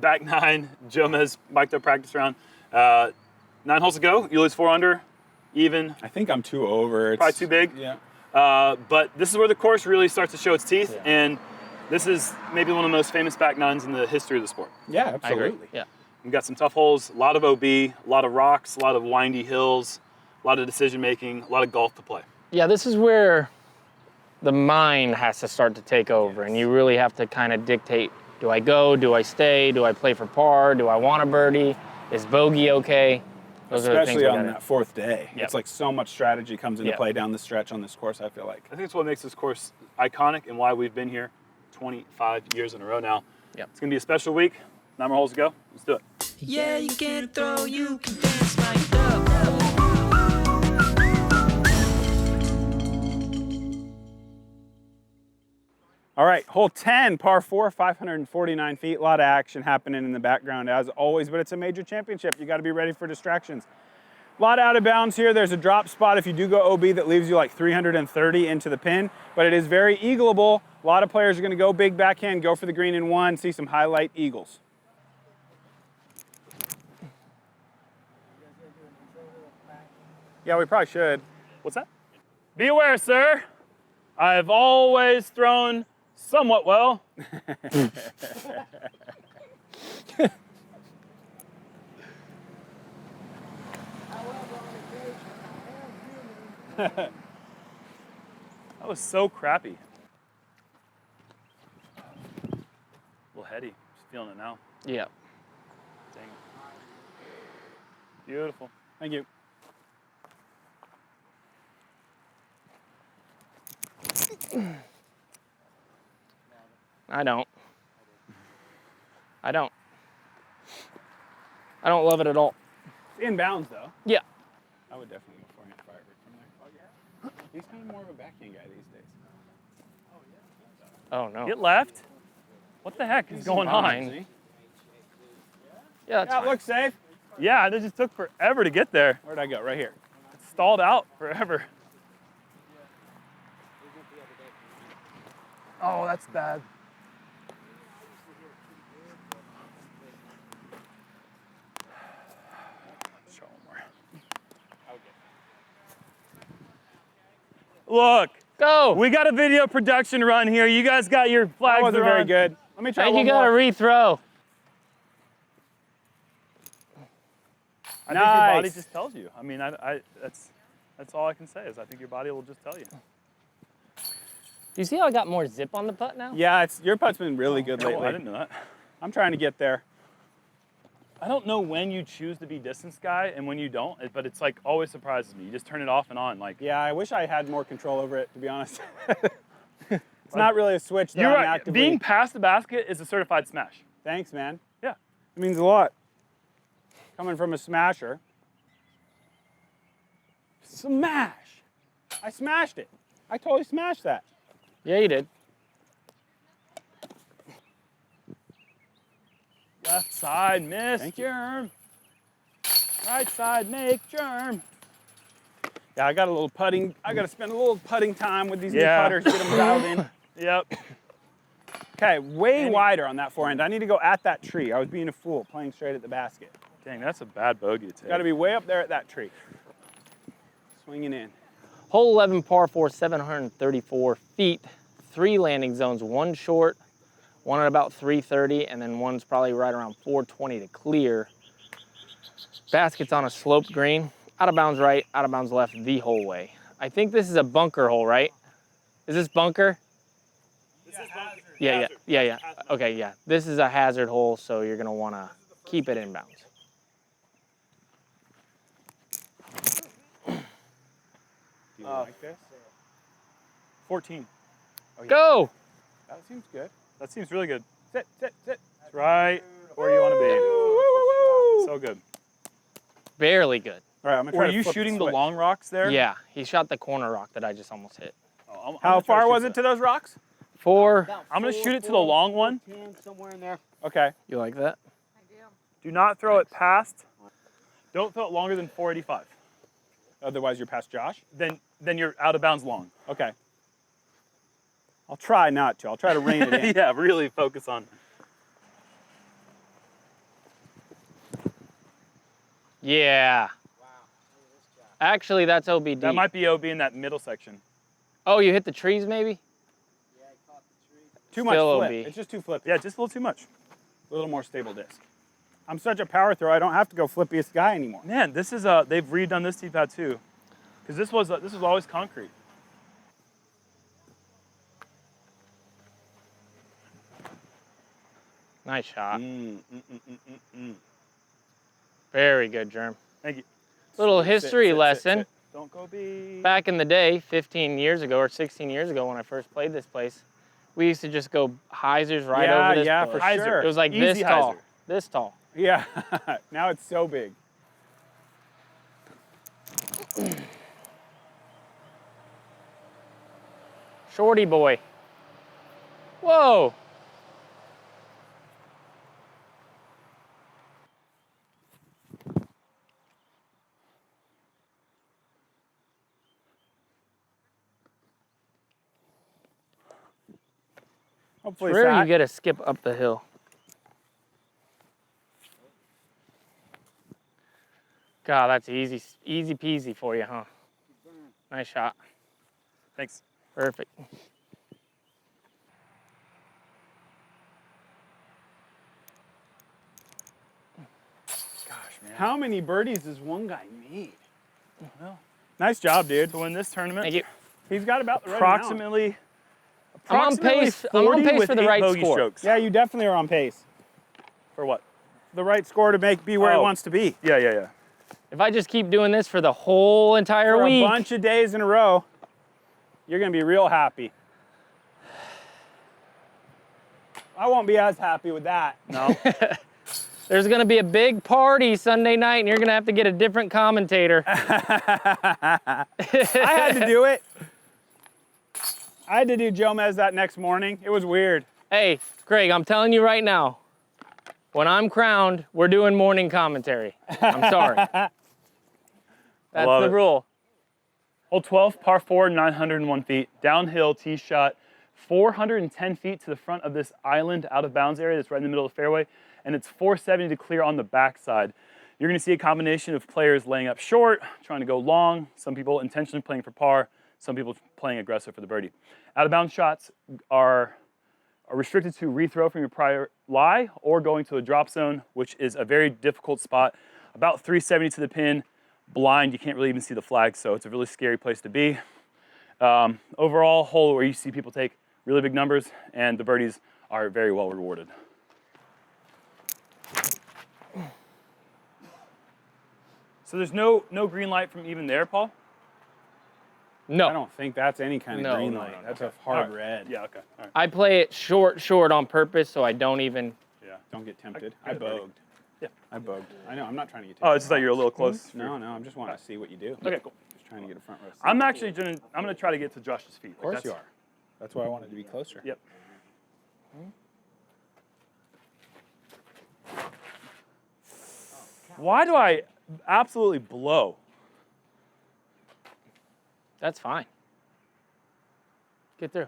back nine, Jomez mic'd up practice round. 9 holes to go. Uli's 4 under, even. I think I'm 2 over. It's probably too big. Yeah. But this is where the course really starts to show its teeth, and this is maybe one of the most famous back nines in the history of the sport. Yeah, absolutely. I agree. Yeah. We've got some tough holes, a lot of OB, a lot of rocks, a lot of windy hills, a lot of decision making, a lot of golf to play. Yeah, this is where the mind has to start to take over, and you really have to kind of dictate, do I go, do I stay, do I play for par, do I want a birdie, is bogey okay? Those Especially are on that 4th day. Yep. It's like so much strategy comes into play down the stretch on this course, I feel like. I think it's what makes this course iconic and why we've been here 25 years in a row now. Yep. It's going to be a special week. 9 more holes to go. Let's do it. Yeah, you can throw, you can dance like dove. All right, hole 10, par 4, 549 feet. A lot of action happening in the background as always, but it's a major championship. You got to be ready for distractions. A lot out of bounds here. There's a drop spot if you do go OB that leaves you like 330 into the pin, but it is very eagleable. A lot of players are going to go big backhand, go for the green in 1, see some highlight eagles. Yeah, we probably should. What's that? Be aware, sir. I've always thrown somewhat well. That was so crappy. A little heady. Just feeling it now. Yeah. Dang it. Beautiful. Thank you. I don't love it at all. It's inbounds though. Yeah. I would definitely go forehand firebird from there. Oh yeah. He's kind of more of a backhand guy these days. Oh no. Get left? What the heck is going on? See? Yeah, that's Yeah, fine. looks safe. Yeah, it just took forever to get there. Where'd I go? Right here. It stalled out forever. Oh, that's bad. Let's try one more. Look, Go. we got a video production run here. You guys got your flags. That wasn't are very on. good. Let me try I think one you got to more. rethrow. I think your body just tells you. I mean, that's all I can say is I think your body will just tell you. Do you see how I got more zip on the putt now? Yeah, your putt's been really good Oh, lately. I didn't know that. I'm trying to get there. I don't know when you choose to be distance guy and when you don't, but it's like always surprises me. You just turn it off and on. Like, Yeah, I wish I had more control over it, to be honest. It's not really a switch that you're I'm right. actively... Being past the basket is a certified smash. Thanks, man. Yeah. It means a lot. Coming from a smasher. Smash! I smashed it. I totally smashed that. Yeah, you did. Left side, miss. Thank you. Jerm. Right side, make Jerm. Yeah, I got a little putting. I got to spend a little putting time with these new Yeah. putters, get them dialed in. Yep. Okay, way wider on that forehand. I need to go at that tree. I was being a fool, playing straight at the basket. Dang, that's a bad bogey to take. Got to be way up there at that tree. Swinging in. Hole 11, par 4, 734 feet. 3 landing zones, 1 short, 1 at about 330, and then one's probably right around 420 to clear. Basket's on a sloped green. Out of bounds right, out of bounds left the whole way. I think this is a bunker hole, right? Is this bunker? This is hazard. Yeah, Hazard. yeah. Hazard. Okay, yeah. This is a hazard hole, so you're gonna wanna keep it in bounds. Do you like this? 14. Go! That seems good. That seems really good. Sit, sit, sit. It's right where you want to be. So good. Barely good. All right, I'm gonna Were try to you flip shooting the switch. long rocks there? Yeah, he shot the corner rock that I just almost hit. Oh, I'm How gonna try far to was shoot it to those rocks? 4. I'm going to shoot it to the long one. Somewhere in there. Okay. You like that? Do not throw it past. Don't throw it longer than 485. Otherwise, you're past Josh. Then you're out of bounds long. Okay. I'll try not to. I'll try to rein it in. Yeah, really focus on. Yeah. Actually, that's OBD. That might be OB in that middle section. Oh, you hit the trees maybe? Too much Still flip. OB. It's just too flippy. Yeah, just a little too much. A little more stable disc. I'm such a power thrower, I don't have to go flippiest guy anymore. Man, this is they've redone this tee pad too, because this was always concrete. Nice shot. Very good, Jerm. Thank you. Little history sit, lesson. sit. Don't go B. Back in the day, 15 years ago or 16 years ago when I first played this place, we used to just go hyzers right over this Yeah, place. for sure. It was like Easy this tall. hyzer. This tall. Yeah, now it's so big. Shorty boy. Whoa. Hopefully Rare Sat. you get a skip up the hill. God, that's easy peasy for you, huh? Nice shot. Thanks. Perfect. Gosh, man. How many birdies does one guy need? Well, Nice job, dude. to win this tournament, Thank you. He's got about the right amount. approximately I'm on pace. I'm on 40 pace with for the 8 right bogey score. strokes. Yeah, you definitely are on pace. For what? The right score to be where he Oh. wants to be. Yeah. If I just keep doing this for the whole entire For week, a bunch of days in a row, you're gonna be real happy. I won't be as happy with that. No. there's gonna be a big party Sunday night and you're gonna have to get a different commentator. I had to do it. I had to do Jomez that next morning. It was weird. Hey, Craig, I'm telling you right now, when I'm crowned, we're doing morning commentary. I'm sorry. That's love the it. rule. Hole 12, par 4, 901 feet. Downhill tee shot, 410 feet to the front of this island out of bounds area that's right in the middle of the fairway, and it's 470 to clear on the backside. You're going to see a combination of players laying up short, trying to go long, some people intentionally playing for par, some people playing aggressive for the birdie. Out of bounds shots are restricted to rethrow from your prior lie or going to a drop zone, which is a very difficult spot. About 370 to the pin, blind, you can't really even see the flag, so it's a really scary place to be. Overall, hole where you see people take really big numbers, and the birdies are very well rewarded. So there's no green light from even there, Paul? No. I don't think that's any kind of No, green no, light. no, no. That's a hard All right. red. Yeah, okay. All right. I play it short on purpose so I don't even. Yeah. Don't get tempted. I I get birdie. bogged. Yeah. I bogged. I know, I'm not trying to get Oh, tempted. it's just that you're a little close. No, I'm just wanting to see what you do. Okay, cool. Just trying to get a front row seat. I'm actually gonna try to get to Josh's feet. Of course you are. That's why I wanted to be closer. Yep. Why do I absolutely blow? That's fine. Get through.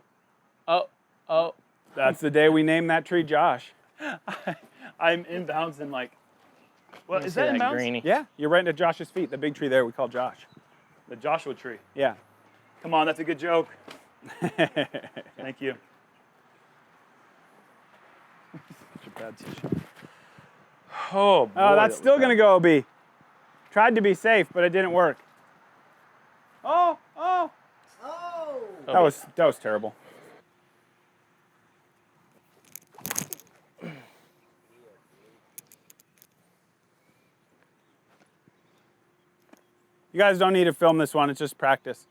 Oh. That's the day we named that tree Josh. I'm inbounds and like, well, Let me is see that inbounds? greenie. Yeah, you're right into Josh's feet. The big tree there we call Josh. The Joshua tree. Yeah. Come on, that's a good joke. Thank you. Such a bad tee. Oh, boy, Oh, that's that still was going to bad. go OB. Tried to be safe, but it didn't work. Oh. That was terrible. You guys don't need to film this one. It's just practice.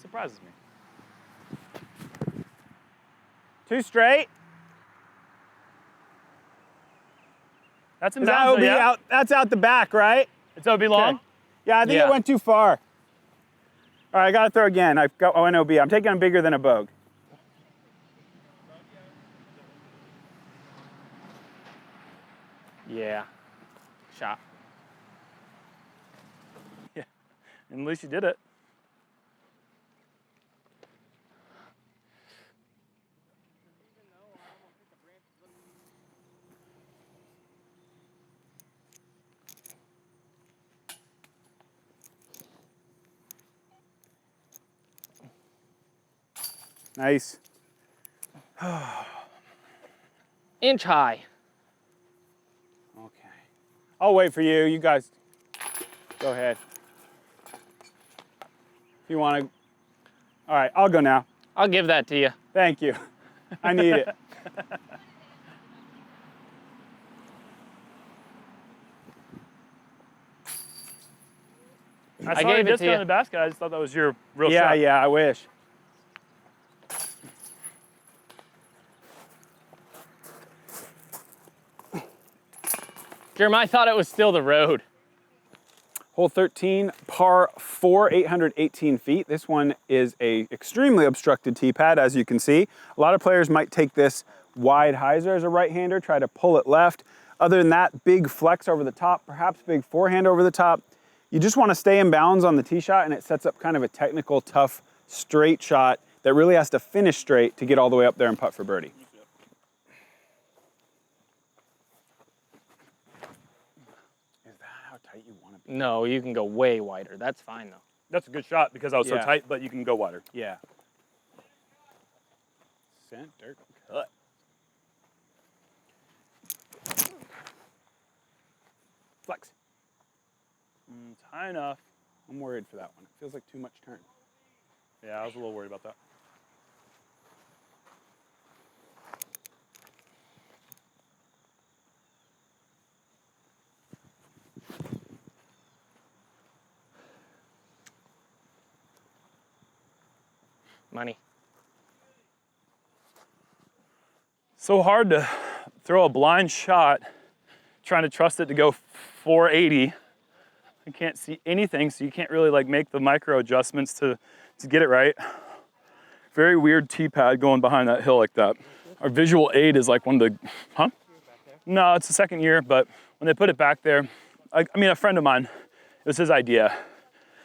Surprises me. 2 straight. That's Is that inbounds, OB though, yeah? out? That's out the back, right? It's OB long? Okay. Yeah, I think Yeah. it went too far. All right, I got to throw again. I've got an OB. I'm taking them bigger than a bogue. Yeah. shot. Yeah, and at least you did it. Nice. Inch high. Okay. I'll wait for you. You guys, go ahead. If you want to. All right, I'll go now. I'll give that to you. Thank you. I need it. I saw gave your it to disc you. in the basket. I just thought that was your real Yeah, shot. yeah, I wish. Jerm, I thought it was still the road. Hole 13, par 4, 818 feet. This one is a extremely obstructed tee pad, as you can see. A lot of players might take this wide hyzer as a right-hander, try to pull it left. Other than that, big flex over the top, perhaps big forehand over the top. You just want to stay in bounds on the tee shot, and it sets up kind of a technical, tough, straight shot that really has to finish straight to get all the way up there and putt for birdie. No, you can go way wider. That's fine, though. That's a good shot because I was so Yeah. tight, but you can go wider. Yeah. Center cut. Flex. It's high enough. I'm worried for that one. It feels like too much turn. Yeah, I was a little worried about that. Money. So hard to throw a blind shot, trying to trust it to go 480. I can't see anything, so you can't really like make the micro adjustments to get it right. Very weird tee pad going behind that hill like that. Our visual aid is like one of the, huh? No, it's the second year, but when they put it back there, I mean, a friend of mine, it was his idea,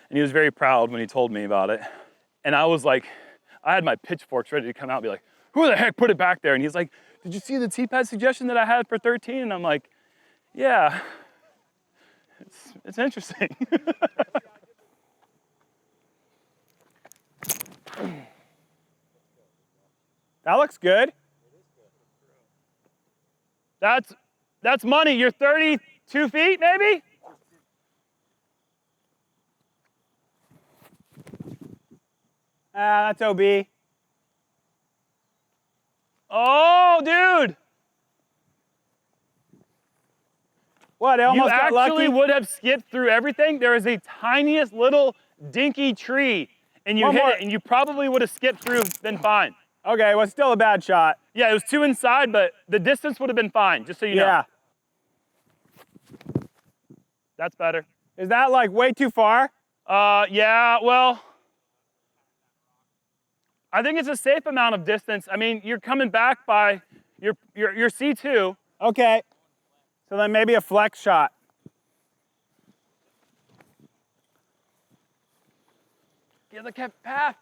and he was very proud when he told me about it. And I was like, I had my pitchforks ready to come out and be like, who the heck put it back there? And he's like, did you see the tee pad suggestion that I had for 13? And I'm like, yeah, it's interesting. That looks good. That's money. You're 32 feet, maybe? That's OB. Oh, dude. What, I almost You got actually lucky? would have skipped through everything. There is a tiniest little dinky tree, and you One hit more. it, and you probably would have skipped through, been fine. Okay, well, still a bad shot. Yeah, it was 2 inside, but the distance would have been fine, just so you know. Yeah. That's better. Is that like way too far? Yeah, well, I think it's a safe amount of distance. I mean, you're coming back by your C2. Okay. So then maybe a flex shot. Get the path.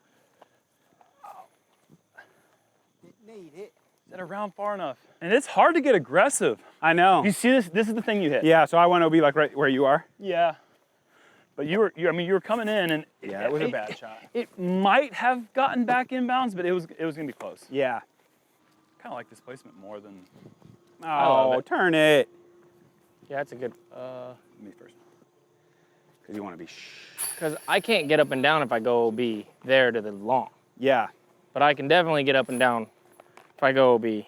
Is that around far enough? And it's hard to get aggressive. I know. You see this? This is the thing you hit. Yeah, so I want to be like right where you are. Yeah. But you were coming in, and Yeah, it was a bad shot. It might have gotten back inbounds, but it was gonna be close. Yeah. Kind of like this placement more than Oh, it. turn it. Yeah, that's a good, me first. Because you want to be because I can't get up and down if I go OB there to the long. Yeah. But I can definitely get up and down if I go OB.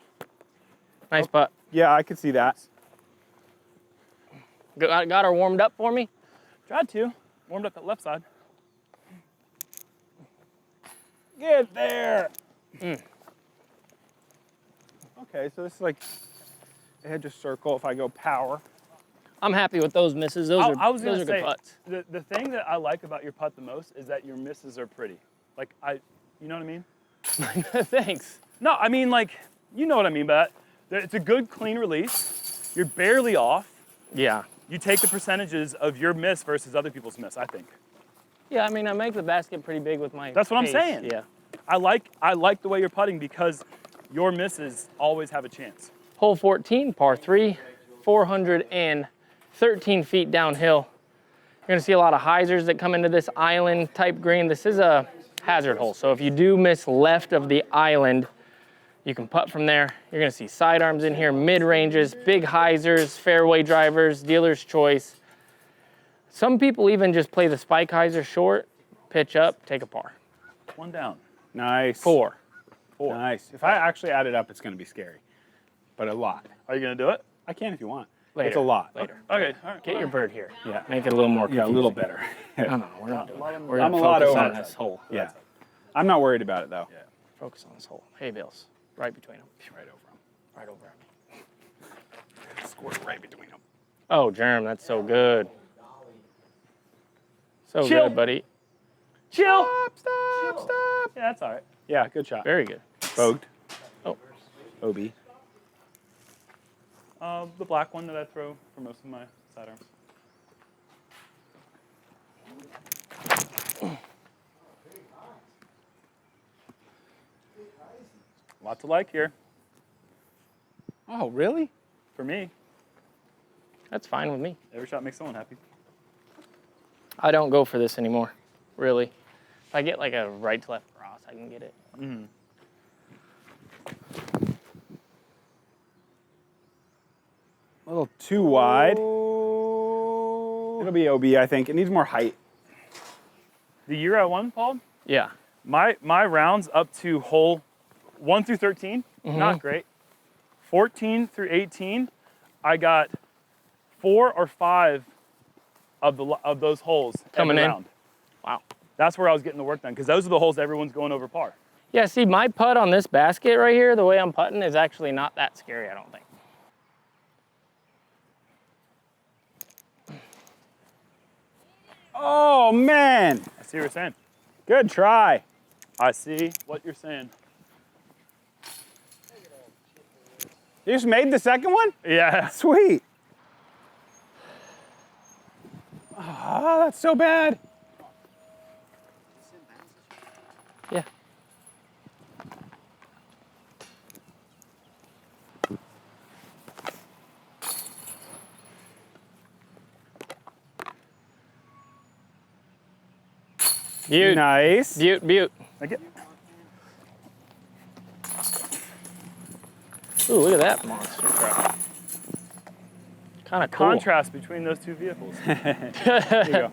Nice putt. Yeah, I could see that. Got her warmed up for me? Tried to. Warmed up that left side. Get there. Okay, so this is like I had to circle if I go power. I'm happy with those misses. Those I was are gonna say, good putts. the thing that I like about your putt the most is that your misses are pretty. Like you know what I mean? Thanks. No, I mean like, you know what I mean by that. It's a good clean release. You're barely off. Yeah. you take the percentages of your miss versus other people's miss, I think. Yeah, I mean, I make the basket pretty big with my That's what I'm pace. saying. Yeah. I like the way you're putting because your misses always have a chance. Hole 14, par 3, 413 feet downhill. You're gonna see a lot of hyzers that come into this island type green. This is a hazard hole, so if you do miss left of the island, you can putt from there. You're gonna see sidearms in here, mid-ranges, big hyzers, fairway drivers, dealer's choice. Some people even just play the spike hyzer short, pitch up, take a par. One down. Nice. 4. Nice. If I actually add it up, it's going to be scary, but a lot. Are you gonna do it? I can if you want. Later. It's a lot. Later. Okay, all right. Get your bird here. Yeah. Make it a little more Yeah, a confusing. little better. No, we're not doing that. We're I'm gonna a lot focus over on it. this hole. Yeah. I'm not worried about it though. Yeah. Focus on this hole. Hay bales, right between them. Right over him. Right over me. Squirt right between them. Oh, Jerm, that's so good. So Chill. good, buddy. Chill. Stop. Yeah, that's all right. Yeah, good shot. Very good. Bogged. Oh, OB. The black one that I throw for most of my sidearms. Lot to like here Oh, really? for me. that's fine with me. Every shot makes someone happy. I don't go for this anymore, really. If I get like a right to left cross, I can get it. Mm-hmm. A little too wide. It'll be OB, I think. It needs more height. The year I won, Paul, Yeah. my rounds up to hole 1 through 13, not great. 14 through 18, I got 4 or 5 of those holes Coming every in. round. Wow. That's where I was getting the work done because those are the holes everyone's going over par. Yeah, see, my putt on this basket right here, the way I'm putting, is actually not that scary, I don't think. Oh, man. I see what you're saying. Good try. I see what you're saying. You just made the second one? Yeah. Sweet. Ah, that's so bad. Yeah. Beaut. Nice. Beaut, beaut. Like it. Ooh, look at that monster truck. Kind of cool. Contrast between those two vehicles. There you go.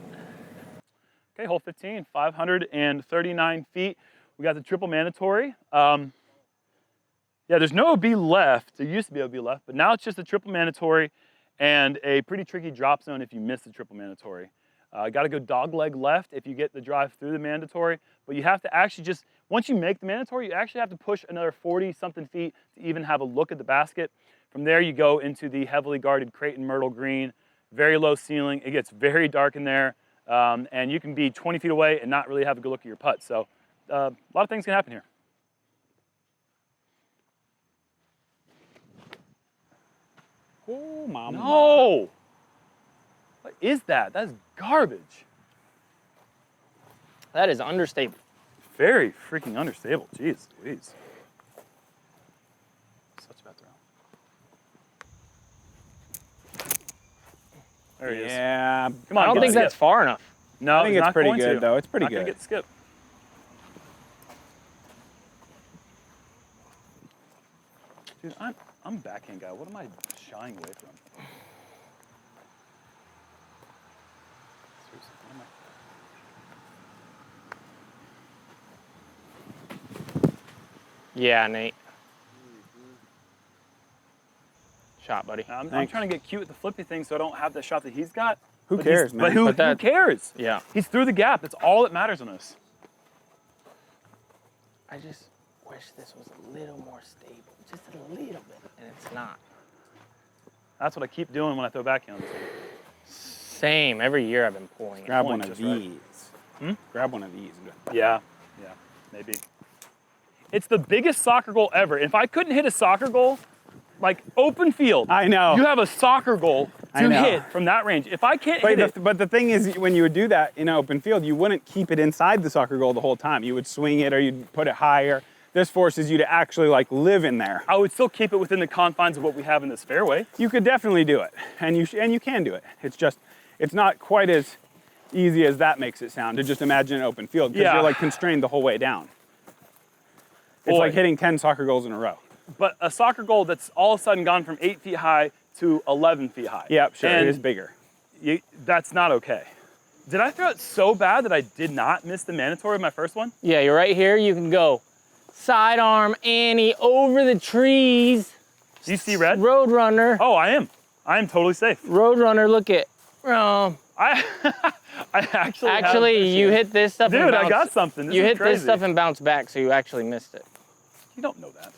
Okay, hole 15, 539 feet. We got the triple mandatory. Yeah, there's no OB left. There used to be OB left, but now it's just a triple mandatory and a pretty tricky drop zone if you miss the triple mandatory. Got to go dog leg left if you get the drive through the mandatory, but you have to actually just, once you make the mandatory, you actually have to push another 40-something feet to even have a look at the basket. From there, you go into the heavily guarded Creighton Myrtle Green, very low ceiling. It gets very dark in there, and you can be 20 feet away and not really have a good look at your putt. So a lot of things can happen here. Oh, mama. No! What is that? That's garbage. That is understatement. Very freaking understable. Jeez Louise. Such a bad throw. There he is. Yeah. Come on, I don't get think skip. that's far enough. No, I think he's it's not pretty going good, to. though. It's pretty Not gonna good. get skip. Dude, I'm a backhand guy. What am I shying away from? Seriously, what am Yeah, Nate. Shot, buddy. I'm Thanks. trying to get cute with the flippy thing so I don't have the shot that he's got. Who But cares, But man? who But cares? Yeah. He's through the gap. That's all that matters on this. I just wish this was a little more stable. Just a little bit. And it's not. That's what I keep doing when I throw backhand. Same. Every year I've been pulling it. Grab Point one of just right. these. Grab one of these. Yeah, maybe. It's the biggest soccer goal ever. If I couldn't hit a soccer goal, like open field, I know. you have a soccer goal I to know. hit from that range. If I can't hit it, But the thing is, when you would do that in an open field, you wouldn't keep it inside the soccer goal the whole time. You would swing it or you'd put it higher. This forces you to actually like live in there. I would still keep it within the confines of what we have in this fairway. You could definitely do it, and you can do it. It's just, it's not quite as easy as that makes it sound to just imagine an open field because Yeah. you're like constrained the whole way down. It's Boy. like hitting 10 soccer goals in a row. But a soccer goal that's all of a sudden gone from 8 feet high to 11 feet high. Yep, sure, And it is bigger. that's not okay. Did I throw it so bad that I did not miss the mandatory of my first one? Yeah, you're right here. You can go sidearm Annie over the trees. Do you see red? Roadrunner. Oh, I am. I am totally safe. Roadrunner, look at. I actually have- Actually, you hit this stuff and Dude, I bounced- got something. This You is hit crazy. this stuff and bounced back, so you actually missed it. You don't know that.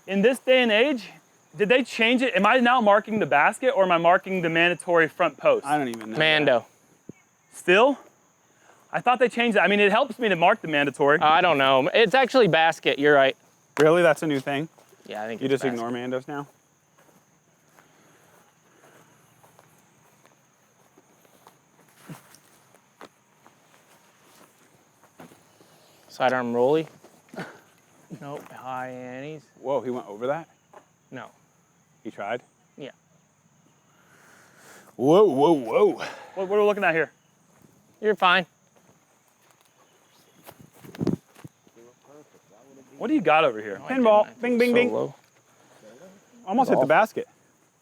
In this day and age, did they change it? Am I now marking the basket or am I marking the mandatory front post? I don't even know. Mando. Still? I thought they changed it. I mean, it helps me to mark the mandatory. I don't know. It's actually basket. You're right. That. Really, that's a new thing? Yeah, I think You it's just basket. ignore Mandos now? Sidearm rolly. Nope. High Annie's. Whoa, he went over that? No. He tried? Yeah. Whoa, whoa, whoa. What are we looking at here? You're fine. What do you got over here? Pinball. I Bing, didn't. bing, So bing. low. Almost hit the basket.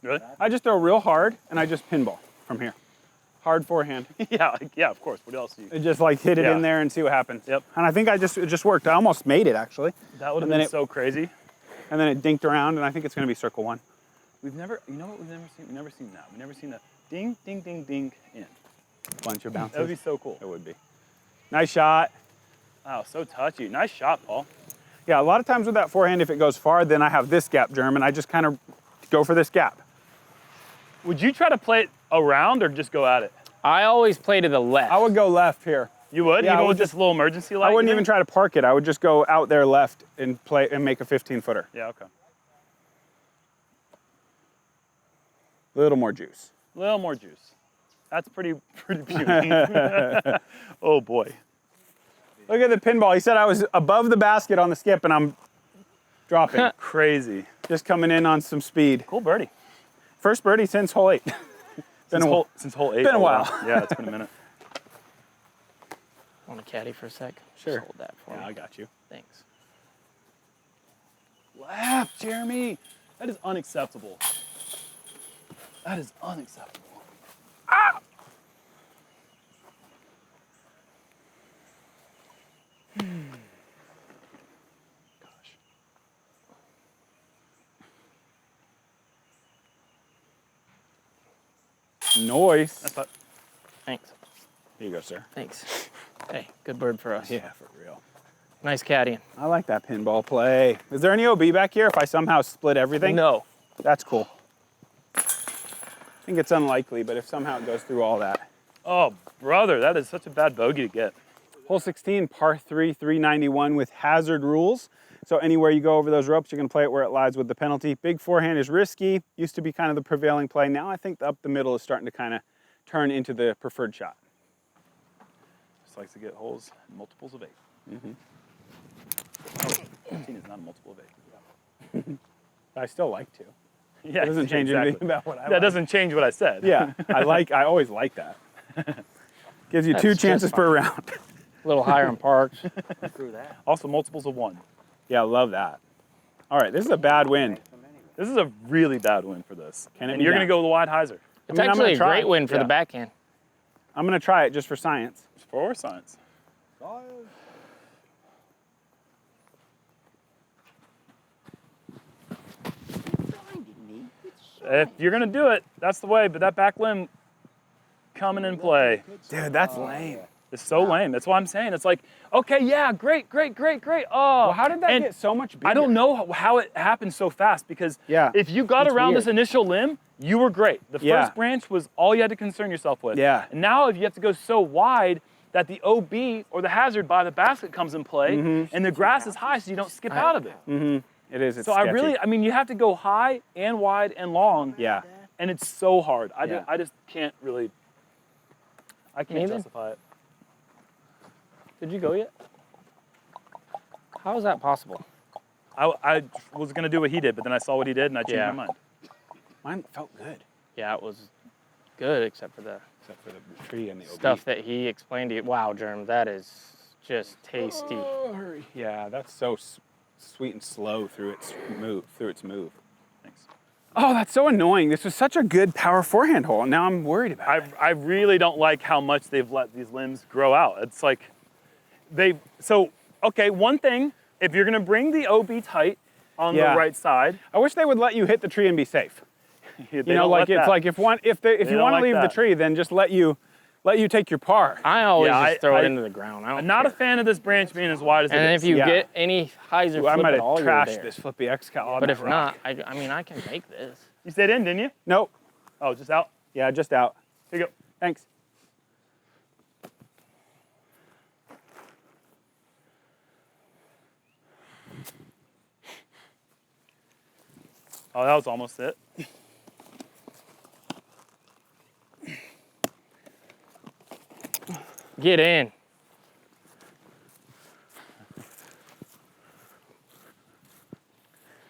Really? I just throw real hard and I just pinball from here. Hard forehand. yeah, of course. What else do you? It just like hit it Yeah. in there and see what happens. Yep. And I think it just worked. I almost made it actually. That would have And then been it- so crazy. And then it dinked around and I think it's gonna be circle one. We've never, you know what? We've never seen that. We've never seen that. Ding, ding, ding, ding, in. Bunch of bounces. That would be so cool. It would be. Nice shot. Wow, so touchy. Nice shot, Paul. Yeah, a lot of times with that forehand, if it goes far, then I have this gap, Jerm, and I just kind of go for this gap. Would you try to play it around or just go at it? I always play to the left. I would go left here. You would? Yeah, I Even would with this little emergency light? I wouldn't you even think? try to park it. I would just go out there left and play and make a 15-footer. Yeah, okay. A little more juice. A little more juice. That's pretty puny. Oh boy. Look at the pinball. He said I was above the basket on the skip and I'm dropping. Crazy. Just coming in on some speed. Cool birdie. First birdie since hole 8. Since hole 8. been a Oh, while. wow. Yeah, it's been a minute. Want a caddy for a sec? Sure. Just hold that for Yeah, me. I got you. Thanks. Left, Jeremy. That is unacceptable. That is unacceptable. Gosh. Noise. That's what. Thanks. Here you go, sir. Thanks. Hey, good bird for us. Yeah, for real. Nice caddying. I like that pinball play. Is there any OB back here if I somehow split everything? No. That's cool. I think it's unlikely, but if somehow it goes through all that. Oh, brother, that is such a bad bogey to get. Hole 16, par 3, 391 with hazard rules. So anywhere you go over those ropes, you're gonna play it where it lies with the penalty. Big forehand is risky. Used to be kind of the prevailing play. Now I think up the middle is starting to kind of turn into the preferred shot. Just likes to get holes in multiples of 8. Mm-hmm. Oh, 15 is not a multiple of 8. I still like to. Yeah, It doesn't change exactly. anything about what I That like. doesn't change what I said. Yeah, I always like that. Gives you That's 2 just chances per round. A little higher on parks. Screw that. Also multiples of 1. Yeah, love that. All right, this is a bad wind. This is a really bad win for this. Can it And be you're done? going to go with a wide hyzer. It's I mean, I'm actually gonna a try great it. win for Yeah. the backhand. I'm gonna try it just for science. For science. If you're going to do it, that's the way. But that back limb coming in play. Dude, that's lame. It's so lame. That's why I'm saying. It's like, okay, yeah, great. Oh. Well, how did that And get so much bigger? I don't know how it happened so fast because Yeah, if you got it's around weird. this initial limb, you were great. The Yeah. first branch was all you had to concern yourself with. Yeah. And now if you have to go so wide that the OB or the hazard by the basket comes in play Mm-hmm. and the grass is high so you don't skip out of it. It is. It's So sketchy. I mean, you have to go high and wide and long. Yeah. and it's so hard. Yeah. I just can't really. I can't Neither? justify it. Did you go yet? How is that possible? I was gonna do what he did, but then I saw what he did, and I changed Yeah. my mind. Mine felt good, Yeah, it was good except for the except for the tree and the stuff that he explained to you. Wow, Jerm, that is just tasty. Oh, hurry. Yeah, that's so sweet and slow through its move. Thanks. Oh, that's so annoying. This was such a good power forehand hole, and now I'm worried about it. I really don't like how much they've let these limbs grow out. It's like okay, one thing, if you're gonna bring the OB tight on Yeah. the right side, I wish they would let you hit the tree and be safe. they You know, don't like let it's that. like if you don't want to like leave the that. tree, then just let you take your par. I always Yeah, just throw I- it into the ground. I don't I'm not a care. fan of this branch being as wide as it And is. if you Yeah. get any highs or Ooh, I flip might at all, have you're trashed there. this flippy X-Cal on But that if rock. not, I mean, I can make this. You stayed in, didn't you? Nope. Oh, just out? Yeah, just out. Here you go. Thanks. Oh, that was almost it. Get in.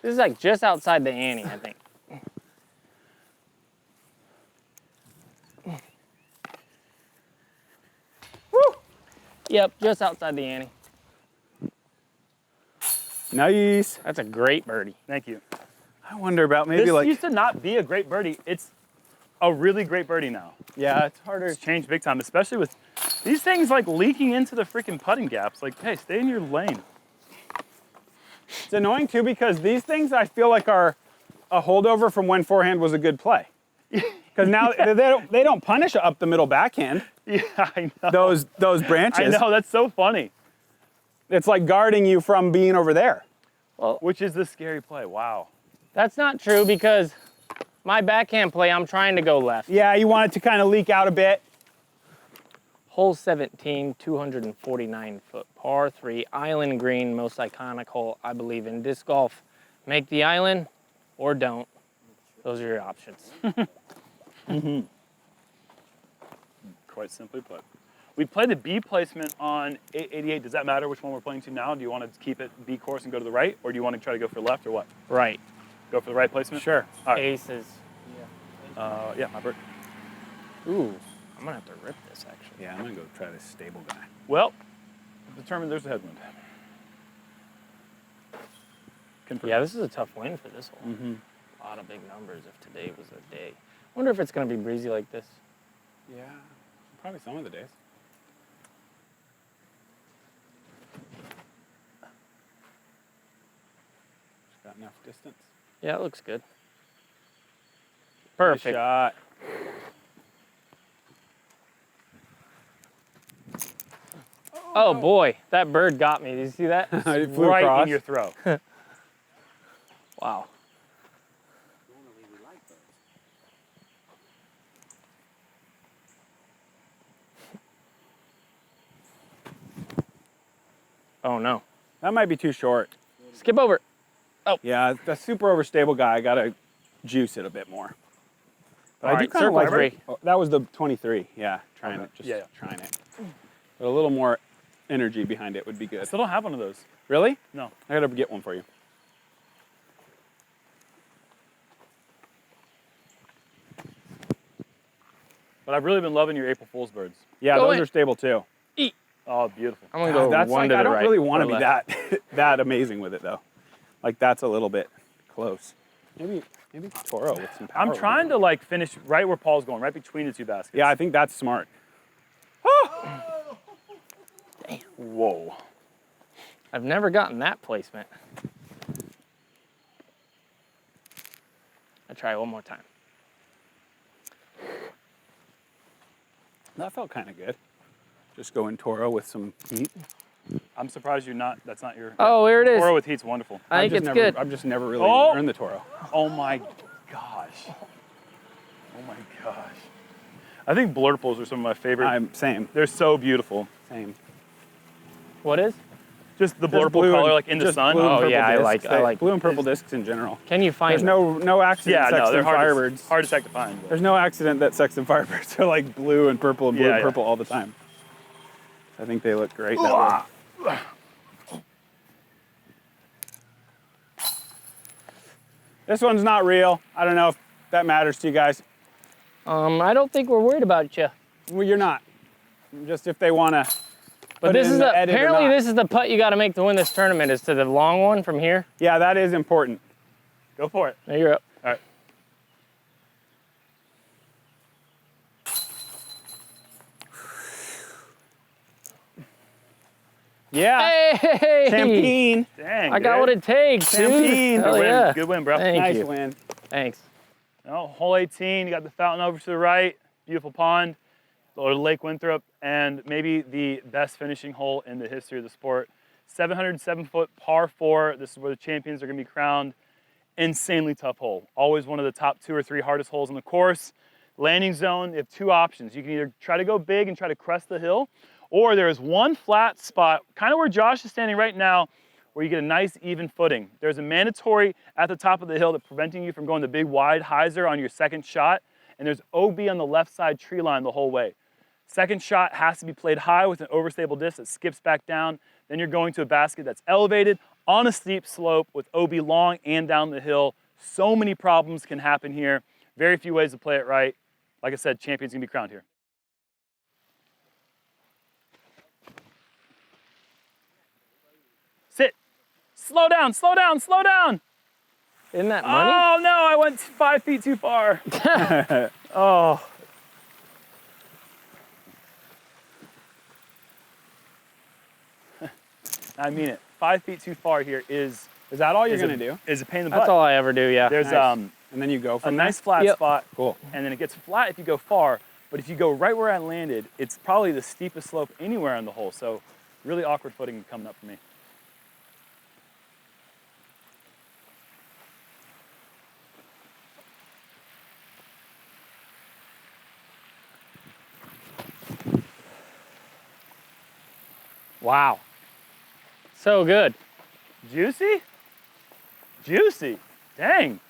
This is like just outside the ante, I think. Woo! Yep, just outside the ante. Nice. That's a great birdie. Thank you. I wonder about maybe This like, used to not be a great birdie. It's a really great birdie now. yeah, it's harder. It's changed big time, especially with these things like leaking into the freaking putting gaps. Like, hey, stay in your lane. It's annoying too because these things I feel like are a holdover from when forehand was a good play. Because now they don't punish up the middle backhand. Yeah, I know. Those branches. I know, that's so funny. It's like guarding you from being over there. Which is the scary play. Wow. That's not true because my backhand play, I'm trying to go left. Yeah, you want it to kind of leak out a bit. Hole 17, 249-foot par 3, island green, most iconic hole, I believe, in disc golf. Make the island or don't. Those are your options. Quite simply put. We played the B placement on 888. Does that matter which one we're playing to now? Do you want to keep it B course and go to the right? Or do you want to try to go for left or what? Right. Go for the right placement? Sure. All right. Aces. Yeah, my bird. Ooh, I'm going to have to rip this, actually. Yeah, I'm gonna go try this stable guy. Well, determined there's a headwind. Confirm. Yeah, this is a tough win for this hole. A lot of big numbers if today was a day. I wonder if it's going to be breezy like this. Yeah, probably some of the days. Just got enough distance. Yeah, it looks good. Nice Perfect. shot. Oh boy, that bird got me. Did you see that? It flew Right across. in your throw. Wow. Oh no. That might be too short. Skip over. Yeah, the super overstable guy, I gotta juice it a bit more. But All I do right, kind of circle like three. Oh, that was the 23. Yeah, trying it. Just Yeah. trying it. But a little more energy behind it would be I good. still don't have one of those. Really? No. I gotta get one for you. But I've really been loving your April Fool's birds. Yeah, Go those in. are stable too. Oh, beautiful. I'm gonna go That's one like, to I the don't right. really want or to be left. that amazing with it though. Like that's a little bit close. Maybe Toro with some power. I'm trying to like finish right where Paul's going, right between the two baskets. Yeah, I think that's smart. Whoa. I've never gotten that placement. I'll try one more time. That felt kind of good. Just going Toro with some heat. I'm surprised that's not your. Oh, here it is. Toro with heat's wonderful. I think I've it's just good. I've just never really Oh! learned the Toro. Oh my gosh. Oh my gosh. I think blurples are some of my favorite. Same. They're so beautiful. Same. What is? Just the Just blurple blue color, and- like in the just sun. blue and Oh, purple yeah, I discs. like- I like- blue and purple discs in general. Can you find There's them? no accident. Yeah, no, Sexton they're Firebirds. hard as heck to find. but- There's no accident that Sexton Firebirds are like blue and purple and blue Yeah, and yeah. purple all the time. I think they look great that way. This one's not real. I don't know if that matters to you guys. I don't think we're worried about you. Well, you're not. Just if they want to. But this is apparently this is the putt you got to make to win this tournament. Is to the long one from here. Yeah, that is important. Go for it. There you're up. All right. Yeah. Hey! Champagne. Dang. I got what it takes, dude. Champagne. Hell Good win. yeah. Good win, bro. Thank Nice you. win. Thanks. Oh, hole 18, you got the fountain over to the right, beautiful pond, or Lake Winthrop, and maybe the best finishing hole in the history of the sport. 707-foot par 4. This is where the champions are going to be crowned. Insanely tough hole. Always one of the top 2 or 3 hardest holes on the course. Landing zone, you have 2 options. You can either try to go big and try to crest the hill, or there is one flat spot, kind of where Josh is standing right now, where you get a nice even footing. There's a mandatory at the top of the hill that's preventing you from going the big wide hyzer on your second shot, and there's OB on the left side tree line the whole way. Second shot has to be played high with an overstable disc that skips back down. Then you're going to a basket that's elevated on a steep slope with OB long and down the hill. So many problems can happen here. Very few ways to play it right. Like I said, champions can be crowned here. Sit. Slow down, slow down, slow down. Isn't that money? Oh no, I went 5 feet too far. Oh. I mean it. 5 feet too far here is that all you're going to do? Is a pain in the butt. That's all I ever do. Yeah. There's Nice. And then you go a from nice flat Yep. spot. Cool. And then it gets flat if you go far, but if you go right where I landed, it's probably the steepest slope anywhere on the hole. So really awkward footing coming up for me. Wow. So good. Juicy? Juicy. Dang.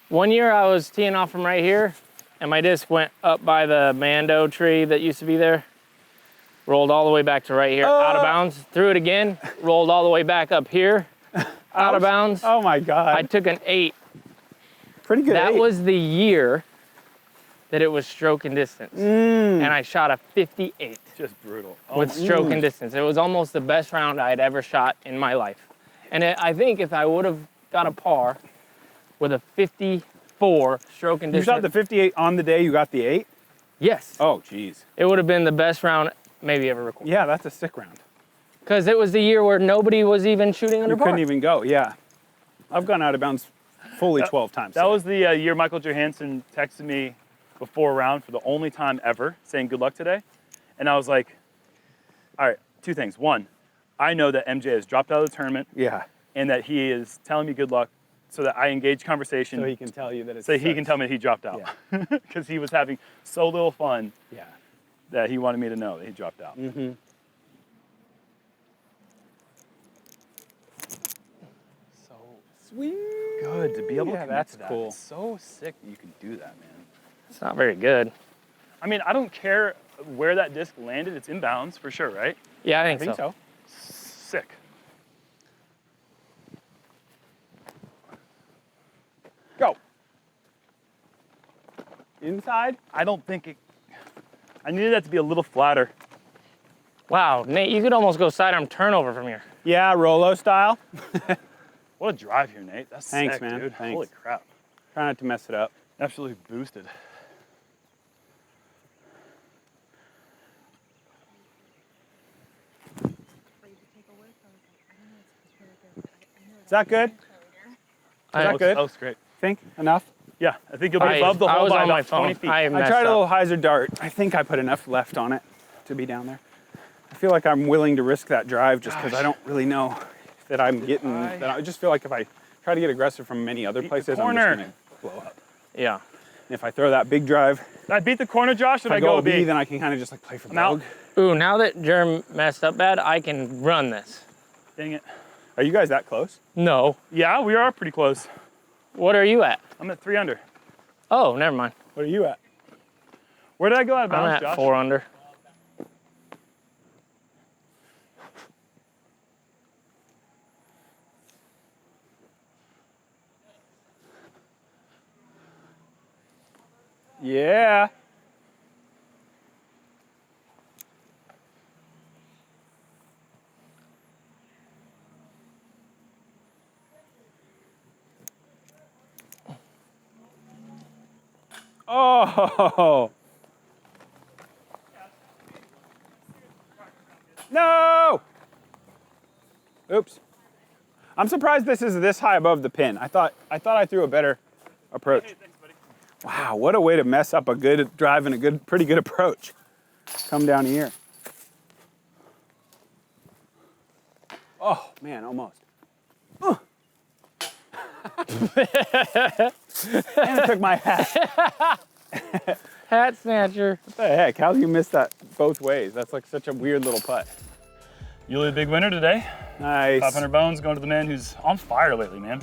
One year I was teeing off from right here, and my disc went up by the Mando tree that used to be there. Rolled all the way back to right here, out of bounds. Threw it again, rolled all the way back up here, out of bounds. Oh my God. I took an 8. Pretty good. That 8. was the year that it was stroke and distance. And I shot a 58 Just brutal. Oh, with stroke and distance. It was almost the best round I had ever shot in my life. And I think if I would have got a par with a 54 stroke and You distance. shot the 58 on the day you got the 8? Yes. Oh, geez. It would have been the best round maybe ever recorded. Yeah, that's a sick round. Because it was the year where nobody was even shooting under You par. couldn't even go, yeah. I've gone out of bounds fully 12 times. That was the year Michael Johansson texted me before a round for the only time ever saying good luck today. And I was like, all right, 2 things. 1, I know that MJ has dropped out of the tournament Yeah. and that he is telling me good luck so that I engage conversation So he can tell you that it's so he can tell me he dropped out. Because he was having so little fun Yeah. that he wanted me to know that he dropped out. Mm-hmm. So Sweet. good to be able to Yeah, commit that's to that. cool. It's so sick that you can do that, man. It's not very good. I mean, I don't care where that disc landed. It's inbounds for sure, right? Yeah, I I think, think so. so. Sick. Go. Inside? I don't think it, I needed that to be a little flatter. Wow, Nate, you could almost go sidearm turnover from here. Yeah, Rolo style. What a drive here, Nate. That's Thanks, sick, man. dude. Thanks. Holy crap. Try not to mess it up. Absolutely boosted. Is that good? I, good? That was great. Think? Enough? Yeah, I think you'll be above the I hole was by on my about 20 phone. feet. I I messed tried a up. little hyzer dart. I think I put enough left on it to be down there. I feel like I'm willing to risk that drive just because I don't really know that I'm getting. That I just feel like if I try to get aggressive from many other Beat the places, I'm corner. just gonna blow up. Yeah. If I throw that big drive, Did I beat the corner, Josh? Or if did I I go go B? B, then I can kind of just like play for I'm out. brogue. Ooh, now that Jerm messed up bad, I can run this. Dang it. Are you guys that close? No. Yeah, we are pretty close. What are you at? I'm at 3 under. Oh, never mind. What are you at? Where did I go out of I'm bounds, at Josh? 4 under. Yeah. Oh. No. Oops. I'm surprised this is this high above the pin. I thought I threw a better approach. Hey, thanks, buddy. Wow, what a way to mess up a good drive and a pretty good approach. Come down here. Oh man, almost. And it took my hat. Hat snatcher. What the heck? How do you miss that both ways? That's like such a weird little putt. Uli, the big winner today. Nice. 500 bones going to the man who's on fire lately, man.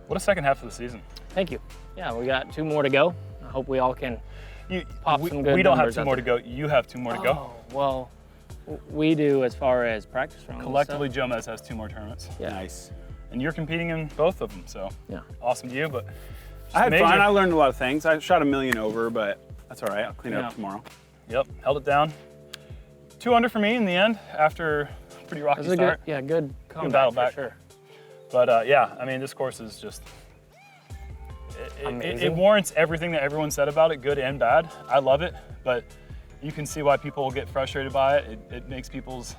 What a second half of the season. Thank you. Yeah, we got 2 more to go. I hope we all can pop some good We don't have numbers 2 out more to there. go. You have 2 more to go. Oh, well, we do as far as practice rounds. and Collectively, stuff. Jomez has 2 more tournaments. Yeah. Nice. And you're competing in both of them, so Yeah. awesome to you, but I had major. fun. I learned a lot of things. I shot 1 million over, but that's all right. I'll clean it Yeah. up tomorrow. Yep, held it down. 2 under for me in the end after a pretty rocky This is a start. good comeback battle for back. sure. But yeah, I mean, this course is just, it Amazing. warrants everything that everyone said about it, good and bad. I love it, but you can see why people get frustrated by it. It makes people's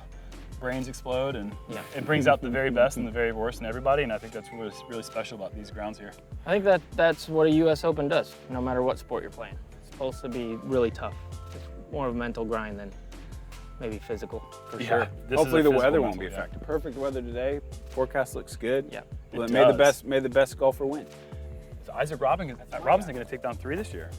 brains explode, and Yeah. it brings out the very best and the very worst in everybody, and I think that's what's really special about these grounds here. I think that's what a US Open does, no matter what sport you're playing. It's supposed to be really tough. It's more of a mental grind than maybe physical, for sure. this is Hopefully a the physical weather won't mental, be yeah. affected. Perfect weather today. Forecast looks good. Yeah. Well, It may does. the best golfer win. Is Isaac Robinson going to take down 3 this year?